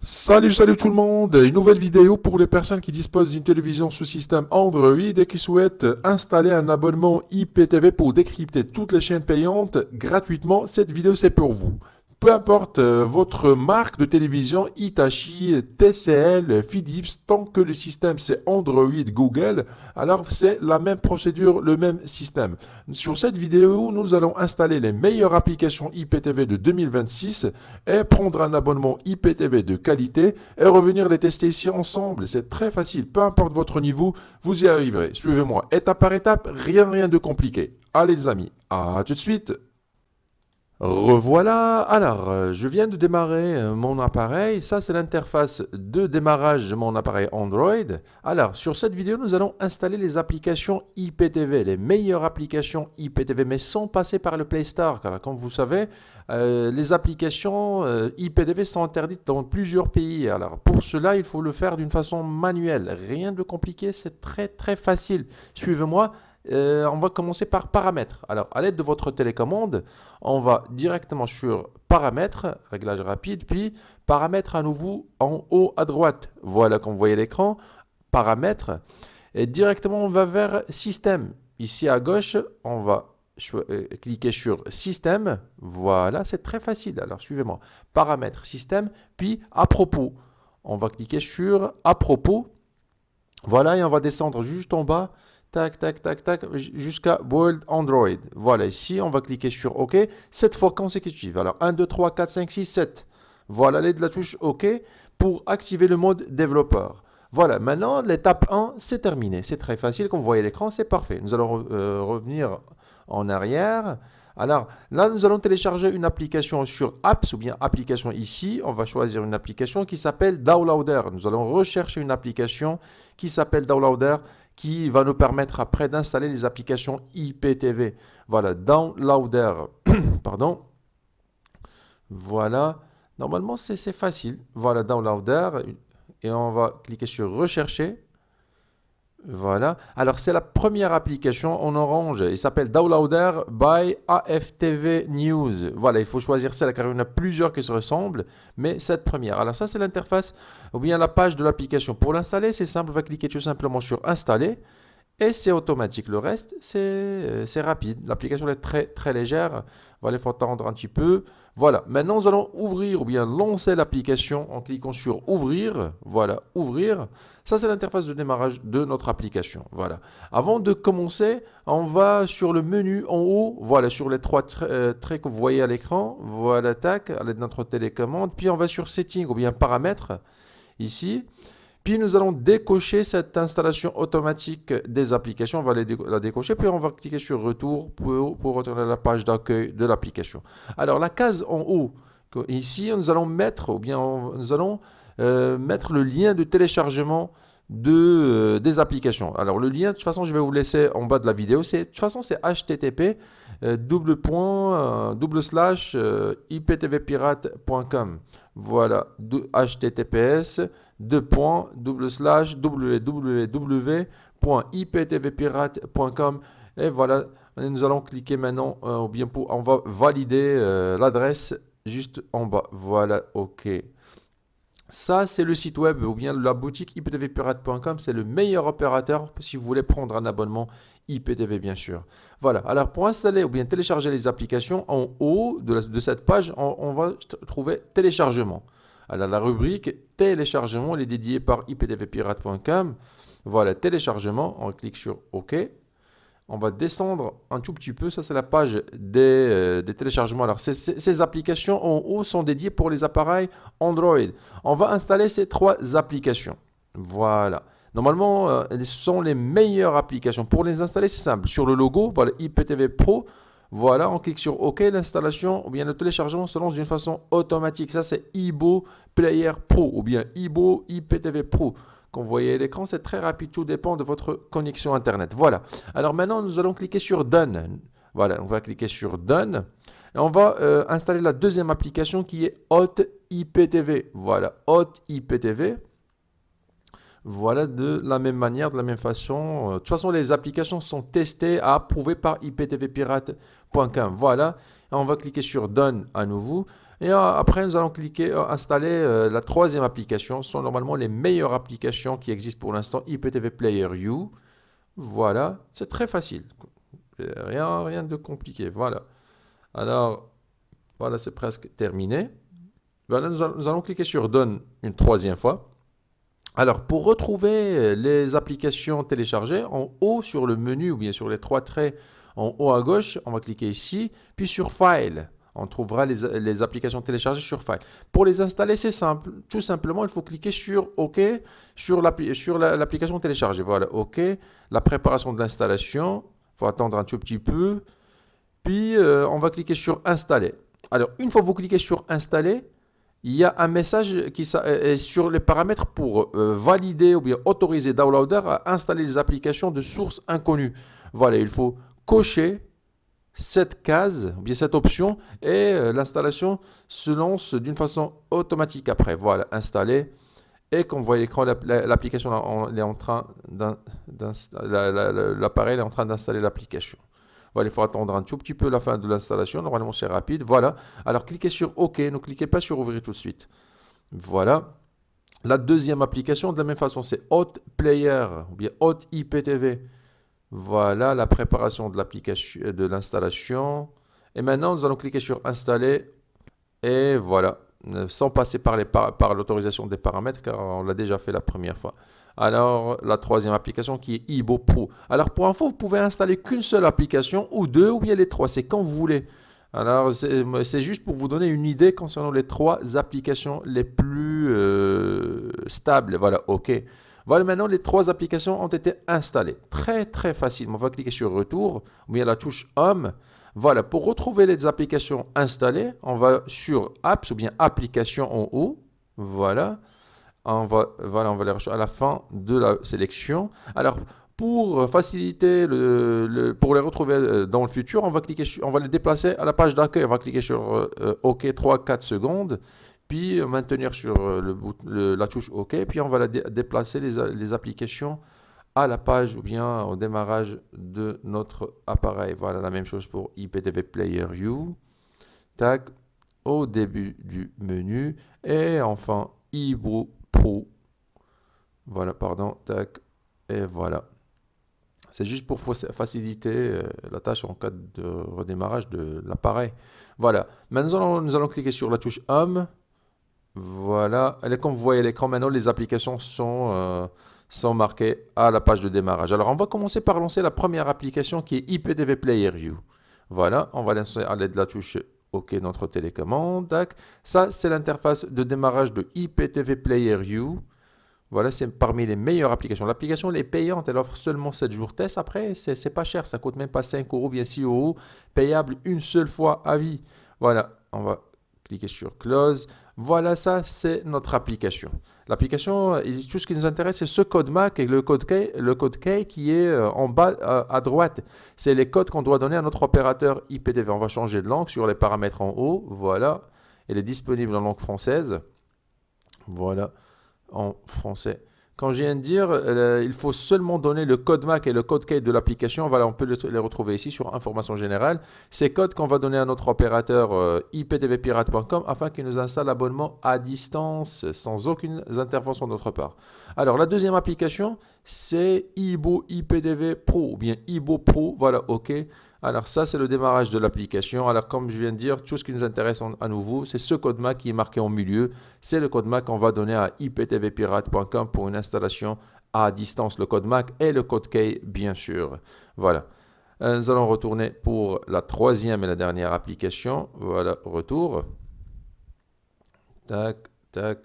Salut tout le monde, une nouvelle vidéo pour les personnes qui disposent d'une télévision sous système Android et qui souhaitent installer un abonnement IPTV pour décrypter toutes les chaînes payantes gratuitement. Cette vidéo c'est pour vous. Peu importe votre marque de télévision, Hitachi, TCL, Philips, tant que le système c'est Android, Google, alors c'est la même procédure, le même système. Sur cette vidéo, nous allons installer les meilleures applications IPTV de 2026 et prendre un abonnement IPTV de qualité et revenir les tester ici ensemble. C'est très facile, peu importe votre niveau, vous y arriverez. Suivez-moi étape par étape, rien de compliqué. Allez les amis, à tout de suite. Revoilà. Alors, je viens de démarrer mon appareil. Ça, c'est l'interface de démarrage de mon appareil Android. Alors, sur cette vidéo, nous allons installer les applications IPTV, les meilleures applications IPTV, mais sans passer par le Play Store. Car, comme vous savez, les applications IPTV sont interdites dans plusieurs pays. Alors, pour cela, il faut le faire d'une façon manuelle. Rien de compliqué, c'est très facile. Suivez-moi. On va commencer par paramètres. Alors, à l'aide de votre télécommande, on va directement sur paramètres, réglage rapide, puis paramètres à nouveau en haut à droite. Voilà, comme vous voyez l'écran, paramètres. Et directement, on va vers système. Ici à gauche, on va cliquer sur système. Voilà, c'est très facile. Alors, suivez-moi. Paramètres, système, puis à propos. On va cliquer sur à propos. Voilà, et on va descendre juste en bas. Tac, jusqu'à World Android. Voilà, ici, on va cliquer sur OK, 7 fois consécutive. Alors, 1, 2, 3, 4, 5, 6, 7. Voilà, l'aide de la touche OK pour activer le mode développeur. Voilà, maintenant, l'étape 1, c'est terminé. C'est très facile, comme vous voyez l'écran, c'est parfait. Nous allons revenir en arrière. Alors, là, nous allons télécharger une application sur Apps ou bien application ici. On va choisir une application qui s'appelle Downloader. Nous allons rechercher une application qui s'appelle Downloader qui va nous permettre après d'installer les applications IPTV. Voilà, Downloader. Pardon. Voilà. Normalement, c'est facile. Voilà, Downloader. Et on va cliquer sur Rechercher. Voilà. Alors, c'est la première application en orange. Il s'appelle Downloader by AFTV News. Voilà, il faut choisir celle car il y en a plusieurs qui se ressemblent, mais cette première. Alors, ça, c'est l'interface ou bien la page de l'application. Pour l'installer, c'est simple. On va cliquer tout simplement sur Installer. Et c'est automatique. Le reste, c'est rapide. L'application est très légère. Voilà, il faut attendre un petit peu. Voilà. Maintenant, nous allons ouvrir ou bien lancer l'application en cliquant sur Ouvrir. Voilà, Ouvrir. Ça, c'est l'interface de démarrage de notre application. Voilà. Avant de commencer, on va sur le menu en haut. Voilà, sur les trois traits que vous voyez à l'écran. Voilà, tac, à l'aide de notre télécommande. Puis, on va sur Settings ou bien Paramètres. Ici. Puis nous allons décocher cette installation automatique des applications. On va la décocher, puis on va cliquer sur Retour pour retourner à la page d'accueil de l'application. Alors la case en haut, ici nous allons mettre, ou bien nous allons mettre le lien de téléchargement des applications. Alors le lien, de toute façon, je vais vous laisser en bas de la vidéo. De toute façon, c'est http iptvpirate.com. Voilà, https www.iptvpirate.com. Et voilà, nous allons cliquer maintenant, ou bien on va valider l'adresse juste en bas. Voilà, ok. Ça, c'est le site web ou bien la boutique iptvpirate.com. C'est le meilleur opérateur si vous voulez prendre un abonnement IPTV, bien sûr. Voilà. Alors, pour installer ou bien télécharger les applications, en haut de cette page, on va trouver téléchargement. Alors, la rubrique téléchargement, elle est dédiée par iptvpirate.com. Voilà, téléchargement. On clique sur OK. On va descendre un tout petit peu. Ça, c'est la page des téléchargements. Alors, ces applications en haut sont dédiées pour les appareils Android. On va installer ces trois applications. Voilà. Normalement, ce sont les meilleures applications. Pour les installer, c'est simple. Sur le logo, voilà, IPTV Pro. Voilà, on clique sur OK. L'installation ou bien le téléchargement se lance d'une façon automatique. Ça, c'est Ibo Player Pro ou bien Ibo IPTV Pro. Comme vous voyez à l'écran, c'est très rapide, tout dépend de votre connexion Internet. Voilà. Alors maintenant, nous allons cliquer sur Done. Voilà, on va cliquer sur Done. Et on va installer la deuxième application qui est Hot IPTV. Voilà, Hot IPTV. Voilà, de la même manière, de la même façon. De toute façon, les applications sont testées, approuvées par iptvpirate.com. Voilà, et on va cliquer sur Done à nouveau. Et après, nous allons cliquer installer la troisième application. Ce sont normalement les meilleures applications qui existent pour l'instant, IPTV Player U. Voilà, c'est très facile. Rien de compliqué. Voilà. Alors, voilà, c'est presque terminé. Voilà, nous allons cliquer sur Done une troisième fois. Alors, pour retrouver les applications téléchargées, en haut sur le menu ou bien sur les trois traits en haut à gauche, on va cliquer ici, puis sur File. On trouvera les applications téléchargées sur File. Pour les installer, c'est simple. Tout simplement, il faut cliquer sur OK sur l'application téléchargée. Voilà, OK. La préparation de l'installation. Il faut attendre un tout petit peu. Puis, on va cliquer sur Installer. Alors, une fois que vous cliquez sur Installer, il y a un message qui est sur les paramètres pour valider ou bien autoriser Downloader à installer les applications de source inconnue. Voilà, il faut cocher cette case ou bien cette option et l'installation se lance d'une façon automatique après. Voilà, installé. Et comme vous voyez l'écran, l'application est en train l'appareil est en train d'installer l'application. Voilà, il faut attendre un tout petit peu la fin de l'installation. Normalement, c'est rapide. Voilà. Alors, cliquez sur OK. Ne cliquez pas sur Ouvrir tout de suite. Voilà. La deuxième application, de la même façon, c'est Hot Player ou bien Hot IPTV. Voilà la préparation de l'application, de l'installation. Et maintenant, nous allons cliquer sur Installer. Et voilà. Sans passer par l'autorisation des paramètres, car on l'a déjà fait la première fois. Alors, la troisième application qui est Ibo Pro. Alors, pour info, vous pouvez installer qu'une seule application ou deux ou bien les trois. C'est quand vous voulez. Alors, c'est juste pour vous donner une idée concernant les trois applications les plus stables. Voilà, OK. Voilà, maintenant, les trois applications ont été installées. Très, très facilement. On va cliquer sur Retour ou bien la touche Home. Voilà, pour retrouver les applications installées, on va sur Apps ou bien Applications en haut. Voilà. On va les rechercher à la fin de la sélection. Alors, pour faciliter pour les retrouver dans le futur, on va les déplacer à la page d'accueil. On va cliquer sur OK 3-4 secondes, puis maintenir sur la touche OK, puis on va déplacer les applications à la page ou bien au démarrage de notre appareil. Voilà la même chose pour IPTV Player U. Tac, au début du menu. Et enfin, Ibo Pro. Voilà, pardon, tac, et voilà. C'est juste pour faciliter la tâche en cas de redémarrage de l'appareil. Voilà. Maintenant, nous allons cliquer sur la touche Home. Voilà. Et comme vous voyez à l'écran, maintenant, les applications sont marquées à la page de démarrage. Alors, on va commencer par lancer la première application qui est IPTV Player U. Voilà. On va lancer à l'aide de la touche OK, notre télécommande. Tac. Ça, c'est l'interface de démarrage de IPTV Player U. Voilà, c'est parmi les meilleures applications. L'application, elle est payante, elle offre seulement 7 jours test. Après, c'est pas cher, ça coûte même pas 5 euros, bien 6 euros, payable une seule fois à vie. Voilà, on va cliquer sur Close. Voilà, ça, c'est notre application. L'application, tout ce qui nous intéresse, c'est ce code MAC et le code K qui est en bas à droite. C'est les codes qu'on doit donner à notre opérateur IPTV. On va changer de langue sur les paramètres en haut. Voilà, elle est disponible en langue française. Voilà, en français. Quand je viens de dire, il faut seulement donner le code MAC et le code K de l'application. Voilà, on peut les retrouver ici sur Information générale. Ces codes qu'on va donner à notre opérateur iptvpirate.com afin qu'il nous installe l'abonnement à distance sans aucune intervention de notre part. Alors, la deuxième application, c'est Ibo IPTV Pro ou bien Ibo Pro. Voilà, OK. Alors ça, c'est le démarrage de l'application. Alors comme je viens de dire, tout ce qui nous intéresse à nouveau, c'est ce code MAC qui est marqué en milieu. C'est le code MAC qu'on va donner à iptvpirate.com pour une installation à distance. Le code MAC et le code Key, bien sûr. Voilà. Nous allons retourner pour la troisième et la dernière application. Voilà, retour. Tac, tac,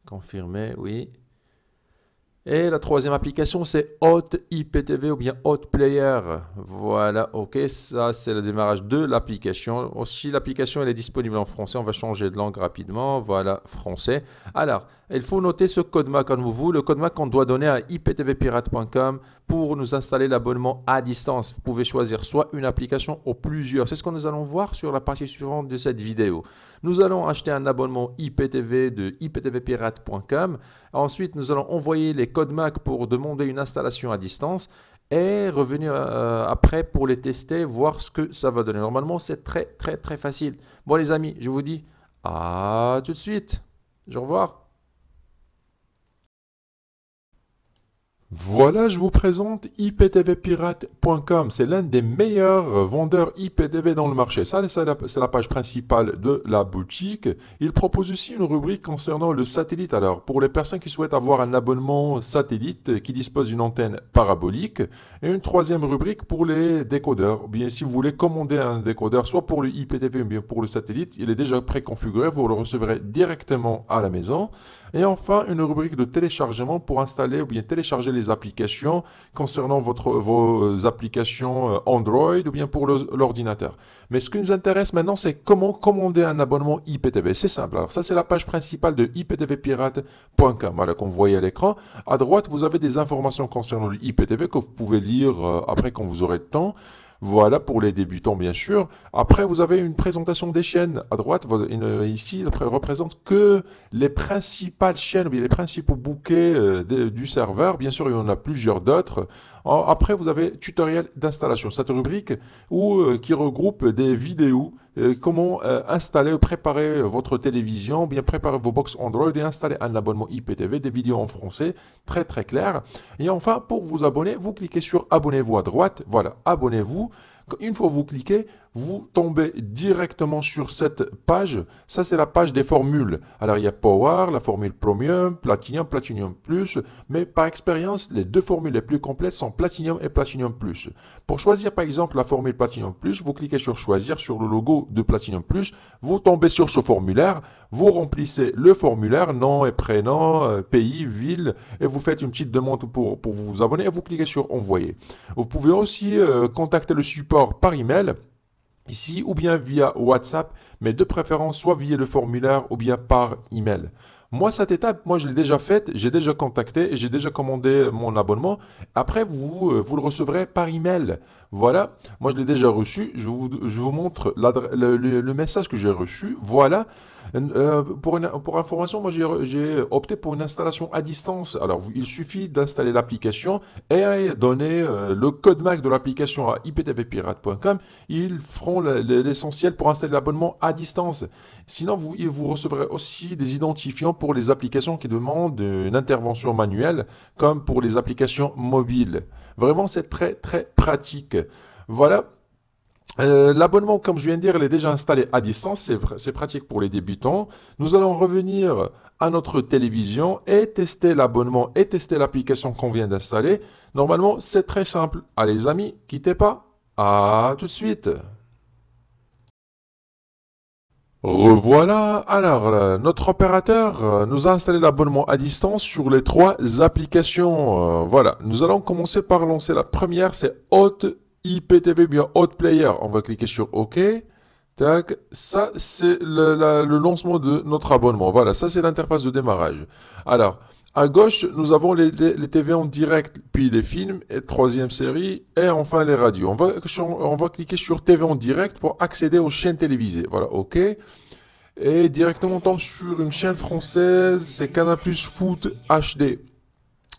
confirmer, oui. Et la troisième application, c'est Hot IPTV ou bien Hot Player. Voilà, OK, ça c'est le démarrage de l'application. Aussi, l'application elle est disponible en français. On va changer de langue rapidement. Voilà, français. Alors, il faut noter ce code MAC à nouveau. Le code MAC qu'on doit donner à iptvpirate.com pour nous installer l'abonnement à distance. Vous pouvez choisir soit une application ou plusieurs. C'est ce que nous allons voir sur la partie suivante de cette vidéo. Nous allons acheter un abonnement IPTV de iptvpirate.com. Ensuite, nous allons envoyer les codes MAC pour demander une installation à distance et revenir après pour les tester, voir ce que ça va donner. Normalement, c'est très, très, très facile. Bon, les amis, je vous dis À tout de suite. Au revoir. Voilà, je vous présente iptvpirate.com. C'est l'un des meilleurs vendeurs IPTV dans le marché. Ça, c'est la page principale de la boutique. Il propose aussi une rubrique concernant le satellite. Alors, pour les personnes qui souhaitent avoir un abonnement satellite qui dispose d'une antenne parabolique, et une troisième rubrique pour les décodeurs. Ou bien, si vous voulez commander un décodeur, soit pour le IPTV ou bien pour le satellite, il est déjà préconfiguré. Vous le recevrez directement à la maison. Et enfin, une rubrique de téléchargement pour installer ou bien télécharger les applications concernant vos applications Android ou bien pour l'ordinateur. Mais ce qui nous intéresse maintenant, c'est comment commander un abonnement IPTV. C'est simple. Alors ça, c'est la page principale de iptvpirate.com. Voilà, comme vous voyez à l'écran. À droite, vous avez des informations concernant le IPTV que vous pouvez lire après quand vous aurez le temps. Voilà pour les débutants, bien sûr. Après, vous avez une présentation des chaînes. À droite, ici, il représente que les principales chaînes, ou bien les principaux bouquets du serveur. Bien sûr, il y en a plusieurs d'autres. Après, vous avez tutoriel d'installation, cette rubrique qui regroupe des vidéos, comment installer ou préparer votre télévision, bien préparer vos box Android et installer un abonnement IPTV, des vidéos en français, très très claires. Et enfin, pour vous abonner, vous cliquez sur abonnez-vous à droite. Voilà, abonnez-vous. Une fois que vous cliquez, vous tombez directement sur cette page. Ça, c'est la page des formules. Alors, il y a Power, la formule Premium, Platinum, Platinum Plus. Mais par expérience, les deux formules les plus complètes sont Platinum et Platinum Plus. Pour choisir, par exemple, la formule Platinum Plus, vous cliquez sur Choisir sur le logo de Platinum Plus. Vous tombez sur ce formulaire. Vous remplissez le formulaire, nom et prénom, pays, ville, et vous faites une petite demande pour vous abonner et vous cliquez sur Envoyer. Vous pouvez aussi contacter le support par email ici ou bien via WhatsApp, mais de préférence soit via le formulaire ou bien par email. Moi, cette étape, moi, je l'ai déjà faite, j'ai déjà contacté et j'ai déjà commandé mon abonnement. Après, vous le recevrez par email. Voilà, moi, je l'ai déjà reçu. Je vous montre le message que j'ai reçu. Voilà. Pour information, moi, j'ai opté pour une installation à distance. Alors, il suffit d'installer l'application et donner le code MAC de l'application à iptvpirate.com. Ils feront l'essentiel pour installer l'abonnement à distance. Sinon, vous recevrez aussi des identifiants pour les applications qui demandent une intervention manuelle, comme pour les applications mobiles. Vraiment, c'est très, très pratique. Voilà. L'abonnement, comme je viens de dire, il est déjà installé à distance. C'est pratique pour les débutants. Nous allons revenir à notre télévision et tester l'abonnement et tester l'application qu'on vient d'installer. Normalement, c'est très simple. Allez, les amis, quittez pas. À tout de suite. Revoilà. Alors, notre opérateur nous a installé l'abonnement à distance sur les trois applications. Voilà, nous allons commencer par lancer la première, c'est Hot IPTV, bien Hot Player. On va cliquer sur OK. Tac, ça c'est le lancement de notre abonnement. Voilà, ça c'est l'interface de démarrage. Alors, à gauche, nous avons les TV en direct, puis les films, et troisième série, et enfin les radios. On va cliquer sur TV en direct pour accéder aux chaînes télévisées. Voilà, OK. Et directement, on tombe sur une chaîne française, c'est Canal Plus Foot HD.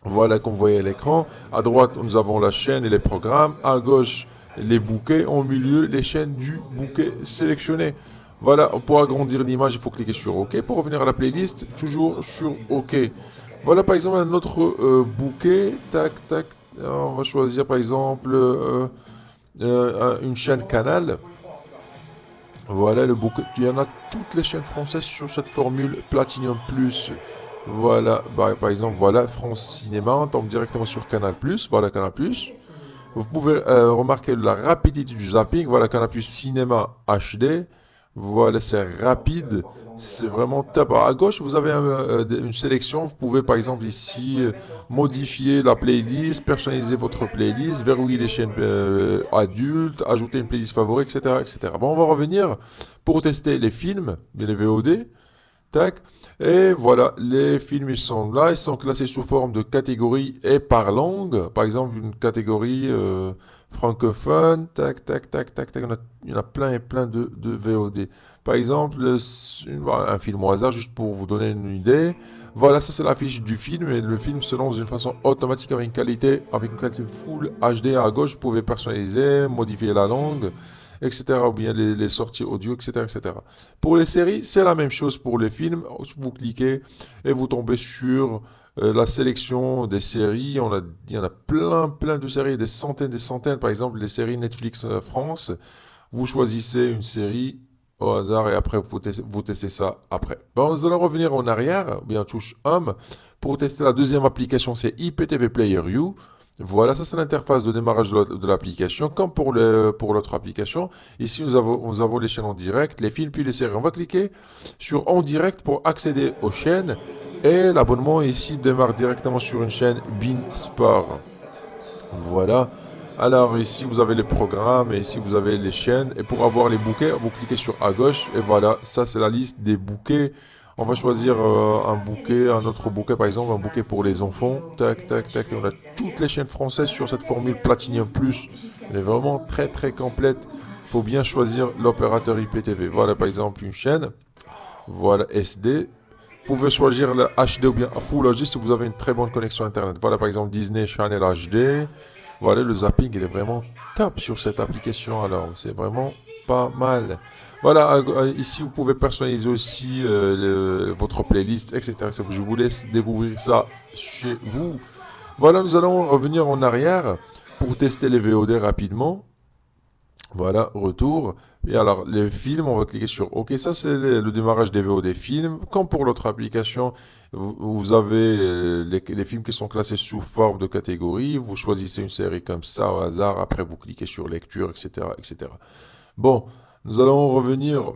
Voilà, comme vous voyez à l'écran. À droite, nous avons la chaîne et les programmes. À gauche, les bouquets. Au milieu, les chaînes du bouquet sélectionné. Voilà, pour agrandir l'image, il faut cliquer sur OK. Pour revenir à la playlist, toujours sur OK. Voilà, par exemple, un autre bouquet. Tac, tac. On va choisir, par exemple, une chaîne Canal. Voilà le bouquet. Il y en a toutes les chaînes françaises sur cette formule Platinum Plus. Voilà, par exemple, voilà France Cinéma. On tombe directement sur Canal Plus. Voilà Canal Plus. Vous pouvez remarquer la rapidité du zapping. Voilà Canal Plus Cinéma HD. Voilà, c'est rapide. C'est vraiment top. Alors, à gauche, vous avez une sélection. Vous pouvez, par exemple, ici, modifier la playlist, personnaliser votre playlist, verrouiller les chaînes adultes, ajouter une playlist favorite, etc., etc. Bon, on va revenir pour tester les films, les VOD. Tac. Et voilà, les films, ils sont là. Ils sont classés sous forme de catégorie et par langue. Par exemple, une catégorie francophone. Tac, tac, tac, tac, tac. Il y en a plein et plein de VOD. Par exemple, un film au hasard, juste pour vous donner une idée. Voilà, ça c'est la fiche du film. Et le film se lance d'une façon automatique avec une qualité full HD à gauche. Vous pouvez personnaliser, modifier la langue. etc. Ou bien les sorties audio, etc., etc. Pour les séries, c'est la même chose pour les films. Vous cliquez et vous tombez sur la sélection des séries. Il y en a plein de séries, des centaines. Par exemple, les séries Netflix France. Vous choisissez une série au hasard et après vous testez ça après. Bon, nous allons revenir en arrière, bien touche Home. Pour tester la deuxième application, c'est IPTV Player U. Voilà, ça c'est l'interface de démarrage de l'application, comme pour l'autre application. Ici, nous avons les chaînes en direct, les films, puis les séries. On va cliquer sur en direct pour accéder aux chaînes. Et l'abonnement ici démarre directement sur une chaîne Bein Sport. Voilà. Alors ici vous avez les programmes et ici vous avez les chaînes. Et pour avoir les bouquets, vous cliquez sur à gauche et voilà, ça c'est la liste des bouquets. On va choisir un bouquet, un autre bouquet par exemple, un bouquet pour les enfants. Tac, tac, tac. Et on a toutes les chaînes françaises sur cette formule Platinum Plus. Elle est vraiment très complète. Il faut bien choisir l'opérateur IPTV. Voilà par exemple une chaîne. Voilà SD. Vous pouvez choisir le HD ou bien Full HD si vous avez une très bonne connexion Internet. Voilà par exemple Disney Channel HD. Voilà, le zapping, il est vraiment top sur cette application. Alors, c'est vraiment pas mal. Voilà, ici, vous pouvez personnaliser aussi votre playlist, etc. Je vous laisse découvrir ça chez vous. Voilà, nous allons revenir en arrière pour tester les VOD rapidement. Voilà, retour. Et alors, les films, on va cliquer sur OK. Ça, c'est le démarrage des VOD films. Comme pour l'autre application, vous avez les films qui sont classés sous forme de catégorie. Vous choisissez une série comme ça au hasard. Après, vous cliquez sur lecture, etc., etc. Bon, nous allons revenir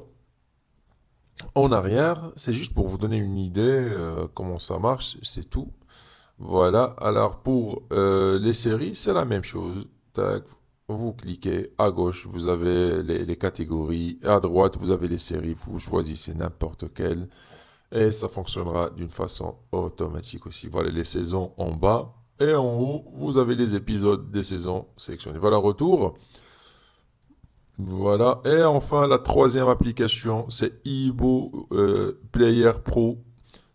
en arrière. C'est juste pour vous donner une idée comment ça marche. C'est tout. Voilà. Alors, pour les séries, c'est la même chose. Tac. Vous cliquez à gauche, vous avez les catégories, et à droite, vous avez les séries, vous choisissez n'importe quelle, et ça fonctionnera d'une façon automatique aussi. Voilà les saisons en bas, et en haut, vous avez les épisodes des saisons sélectionnés. Voilà, retour. Voilà, et enfin, la troisième application, c'est Ibo Player Pro.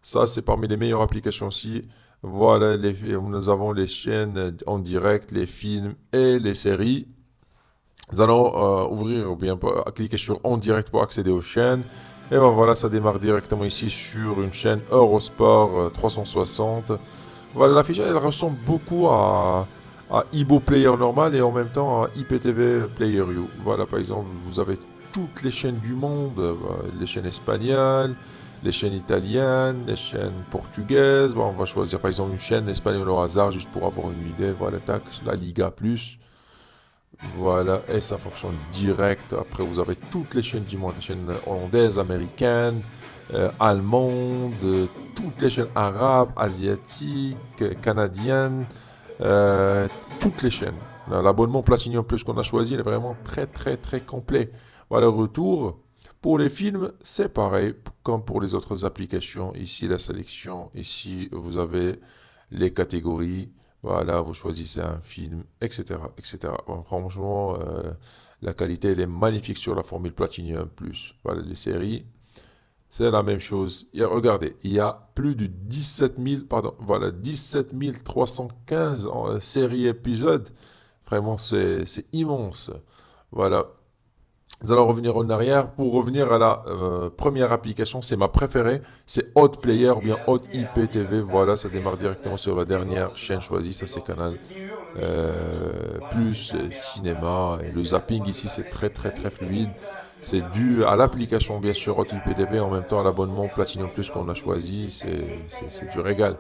Ça, c'est parmi les meilleures applications aussi. Voilà, nous avons les chaînes en direct, les films et les séries. Nous allons ouvrir ou bien cliquer sur en direct pour accéder aux chaînes. Et ben voilà, ça démarre directement ici sur une chaîne Eurosport 360. Voilà, l'affichage elle ressemble beaucoup à Ibo Player normal et en même temps à IPTV Player U. Voilà, par exemple, vous avez toutes les chaînes du monde, les chaînes espagnoles, les chaînes italiennes, les chaînes portugaises. Bon, on va choisir par exemple une chaîne espagnole au hasard juste pour avoir une idée. Voilà, tac, la Liga Plus. Voilà, et ça fonctionne direct. Après, vous avez toutes les chaînes du monde, les chaînes hollandaises, américaines, allemandes, toutes les chaînes arabes, asiatiques, canadiennes, toutes les chaînes. L'abonnement Platinum Plus qu'on a choisi, il est vraiment très complet. Voilà, retour. Pour les films, c'est pareil, comme pour les autres applications. Ici, la sélection. Ici, vous avez les catégories. Voilà, vous choisissez un film, etc., etc. Bon, franchement, la qualité, elle est magnifique sur la formule Platinum Plus. Voilà, les séries, c'est la même chose. Et regardez, il y a plus de 17 000, pardon, voilà, 17 315 séries épisodes. Vraiment, c'est immense. Voilà. Nous allons revenir en arrière pour revenir à la première application. C'est ma préférée. C'est Hot Player ou bien Hot IPTV. Voilà, ça démarre directement sur la dernière chaîne choisie. Ça, c'est Canal Plus Cinéma. Et le zapping ici, c'est très fluide. C'est dû à l'application, bien sûr, Hot IPTV. En même temps, à l'abonnement Platinum Plus qu'on a choisi. C'est du régal.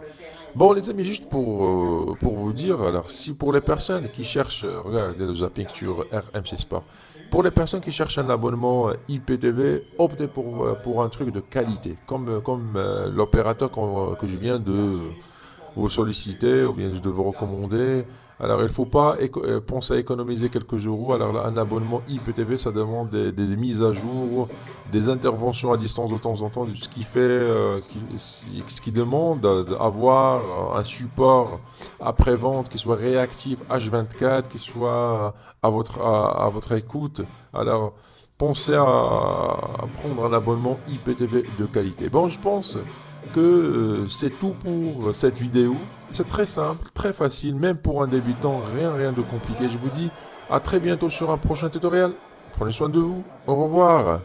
Bon, les amis, juste pour vous dire, alors, si pour les personnes qui cherchent, regardez le zapping sur RMC Sport, pour les personnes qui cherchent un abonnement IPTV, optez pour un truc de qualité, comme l'opérateur que je viens de vous solliciter ou bien de vous recommander. Alors, il ne faut pas penser à économiser quelques euros. Alors, là, un abonnement IPTV, ça demande des mises à jour, des interventions à distance de temps en temps, ce qui fait, ce qui demande d'avoir un support après-vente qui soit réactif H24, qui soit à votre écoute. Alors, pensez à prendre un abonnement IPTV de qualité. Bon, je pense que c'est tout pour cette vidéo. C'est très simple, très facile, même pour un débutant, rien de compliqué. Je vous dis à très bientôt sur un prochain tutoriel. Prenez soin de vous. Au revoir.